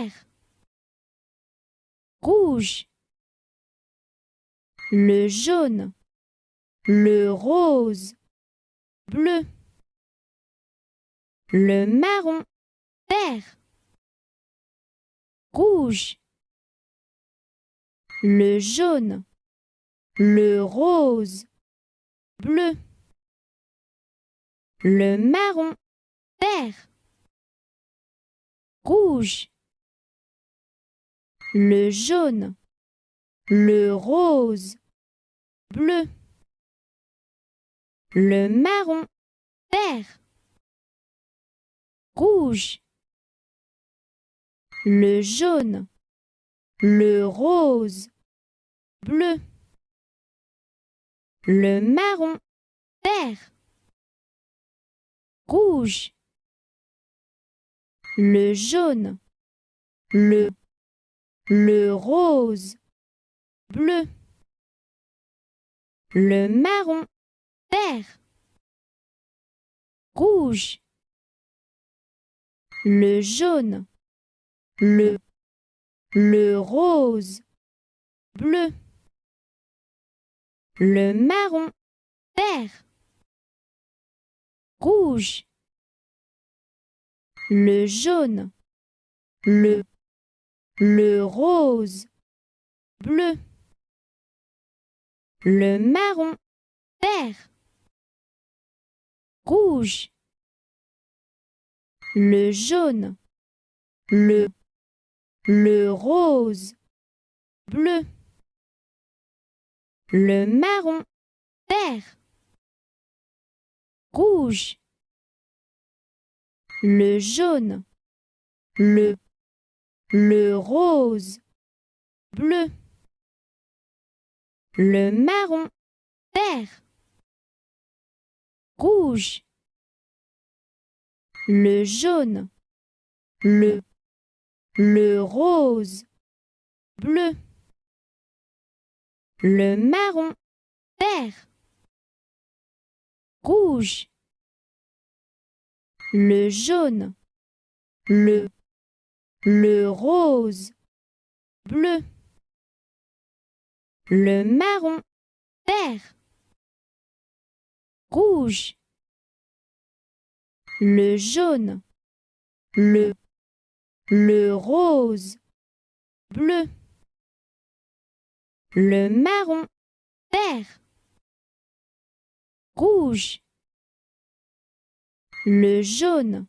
vert, rouge, le jaune, le rose, bleu, le marron, vert, rouge, le jaune, le rose, bleu, le marron, vert, rouge, le jaune, le rose, bleu, le marron, vert, rouge, le jaune, le rose, bleu, le marron, vert, rouge, le jaune, le rose, bleu, le marron, vert, rouge, le jaune, le rose, bleu, le marron, vert, rouge, le jaune, le rose, bleu, le marron, vert, rouge, le jaune, le rose, bleu, le marron, vert, rouge, le jaune, le rose, bleu, le marron, vert, rouge, le jaune, le rose, bleu, le marron, vert, rouge, le jaune, le rose, bleu, le marron, vert, rouge, le jaune, le rose, bleu, le marron, vert, rouge, le jaune,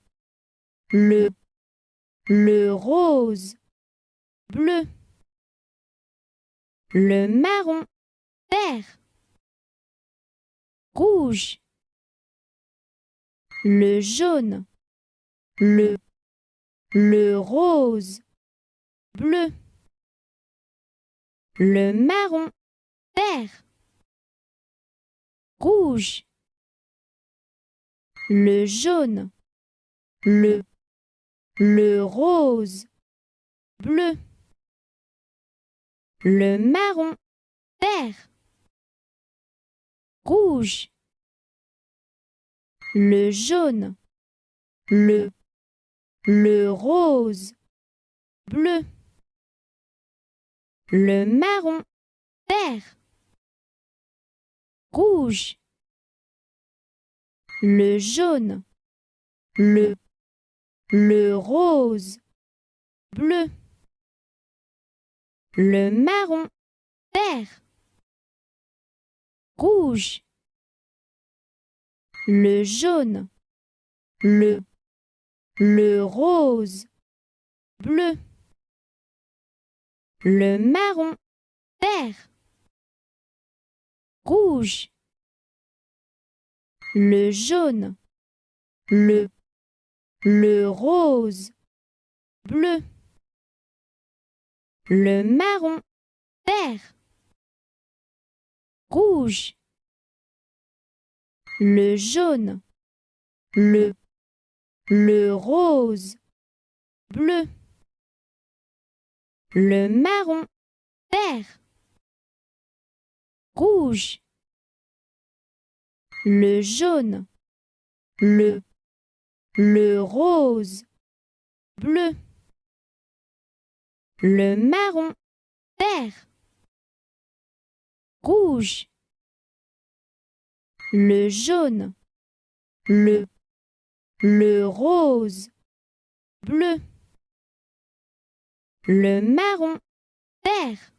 le rose, bleu, le marron, vert, rouge, le jaune, le rose, bleu, le marron, vert, rouge, le jaune, le rose, bleu, le marron, vert, rouge, le jaune, le rose, bleu, le marron, vert, rouge, le jaune, le rose, bleu, le marron, vert, rouge, le jaune, le rose, bleu, le marron, vert, rouge, le jaune, le rose, bleu, le marron, vert, rouge, le jaune, le rose, bleu, le marron, vert, rouge, le jaune, le rose, bleu, le marron, vert, rouge, le jaune, le rose, bleu, le marron, vert,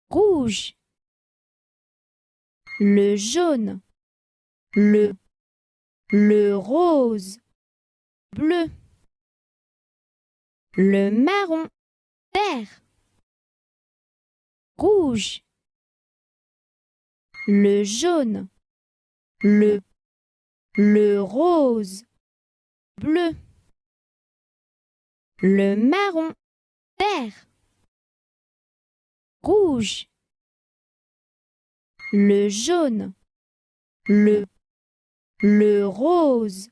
rouge, le jaune, le rose, bleu, le marron, vert, rouge, le jaune, le rose, bleu, le marron, vert, rouge, le jaune, le rose,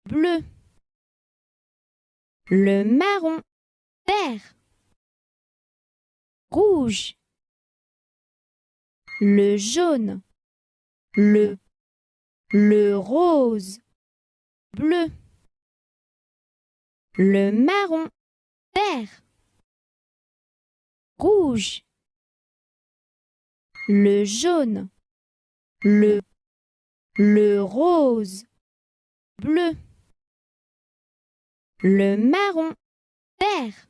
bleu, le marron, vert, rouge, le jaune, le rose, bleu, le marron, vert, rouge, le jaune, le rose, bleu, le marron, vert,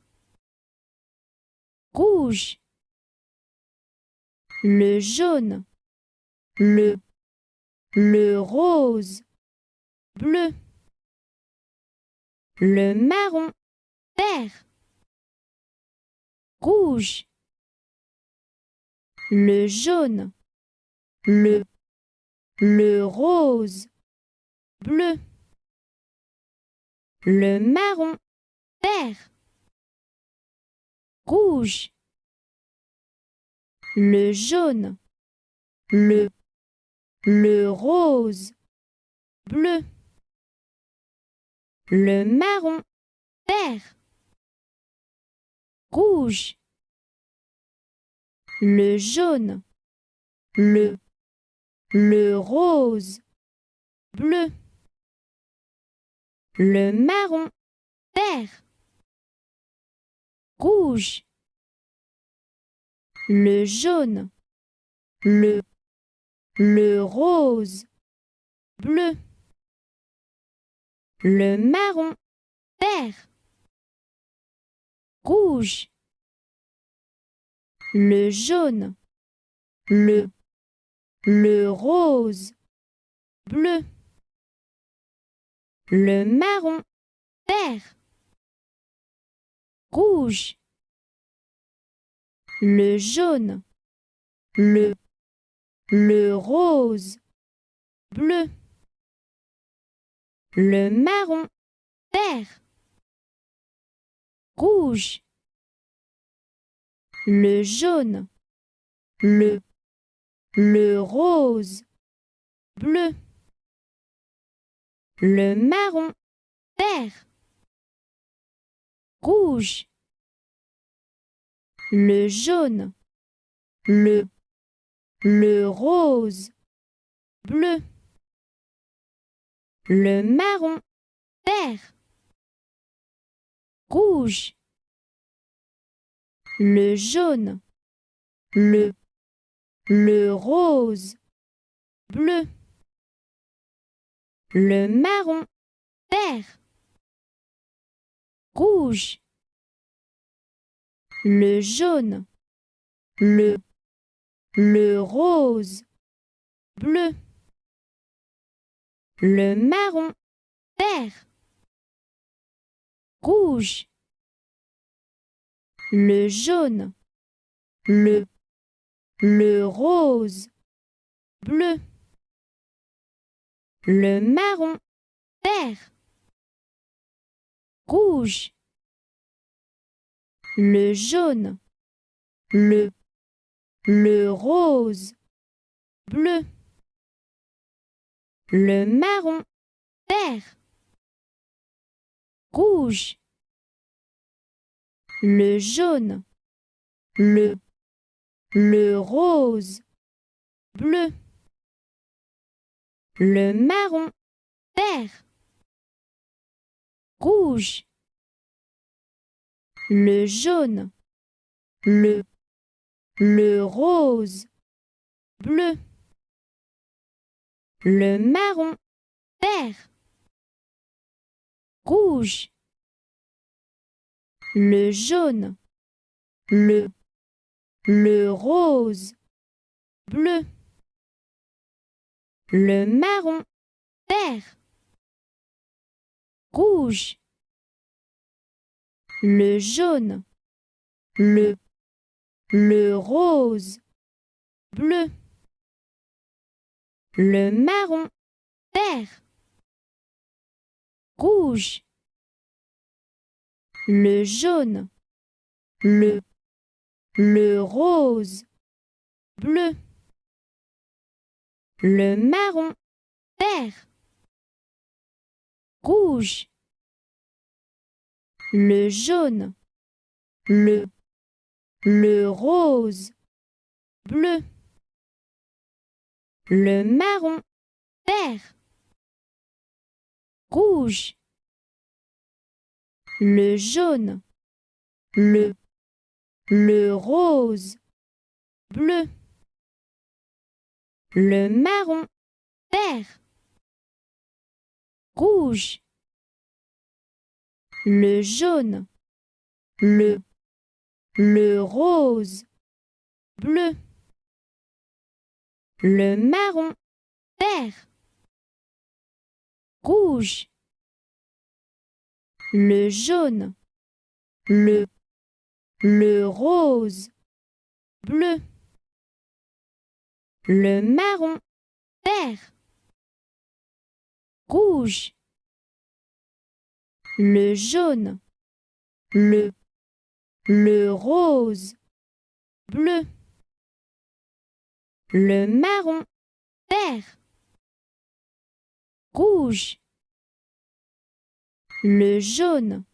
rouge, le jaune, le rose, bleu, le marron, vert, rouge, le jaune, le rose, bleu, le marron, vert, rouge, le jaune, le rose, bleu, le marron, vert, rouge, le jaune, le rose, bleu, le marron, vert, rouge, le jaune, le rose, bleu, le marron, vert, rouge, le jaune, le rose, bleu, le marron, vert, rouge, le jaune, le rose, bleu, le marron, vert, rouge, le jaune, le rose, bleu, le marron, vert, rouge, le jaune, le rose, bleu, le marron, vert, rouge, le jaune, le rose, bleu, le marron, vert, rouge, le jaune, le rose, bleu, le marron, vert, rouge, le jaune, le rose, bleu, le marron, vert, rouge, le jaune, le rose, bleu, le marron, vert, rouge, le jaune, le rose, bleu, le marron, vert, rouge, le jaune, le rose, bleu, le marron, vert, rouge, le jaune, le rose, bleu, le marron, vert, rouge, le jaune, le rose, bleu, le marron, vert, rouge, le jaune, le rose, bleu, le marron, vert, rouge, le jaune, le rose, bleu, le marron, vert, rouge, le jaune, le rose, bleu, le marron, vert, rouge, le jaune, le rose, bleu, le marron, vert, rouge, le jaune, le rose, bleu, le marron, vert, rouge, le jaune, le rose, bleu, le marron, vert, rouge, le jaune,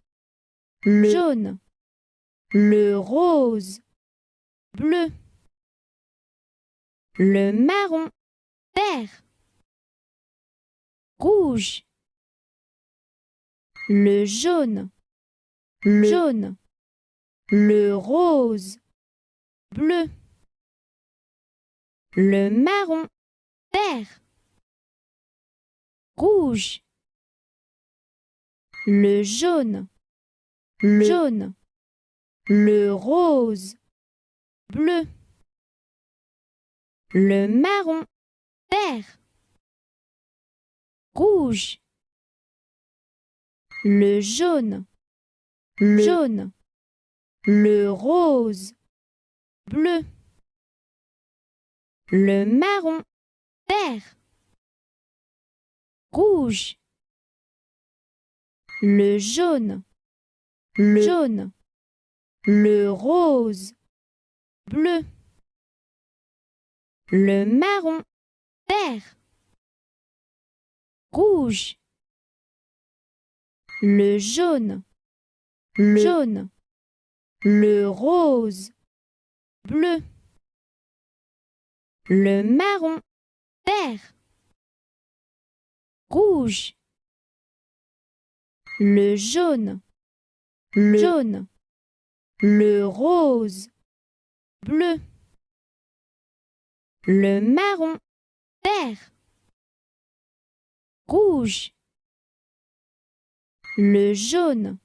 le rose, bleu, le marron, vert, rouge, le jaune, le rose, bleu, le marron, vert, rouge, le jaune, le rose, bleu, le marron, vert, rouge, le jaune, le rose, bleu, le marron, vert, rouge, le jaune, le rose, bleu, le marron, vert, rouge, le jaune, le rose, bleu, le marron, vert, rouge, le jaune, le rose, bleu, le marron, vert, rouge, le jaune,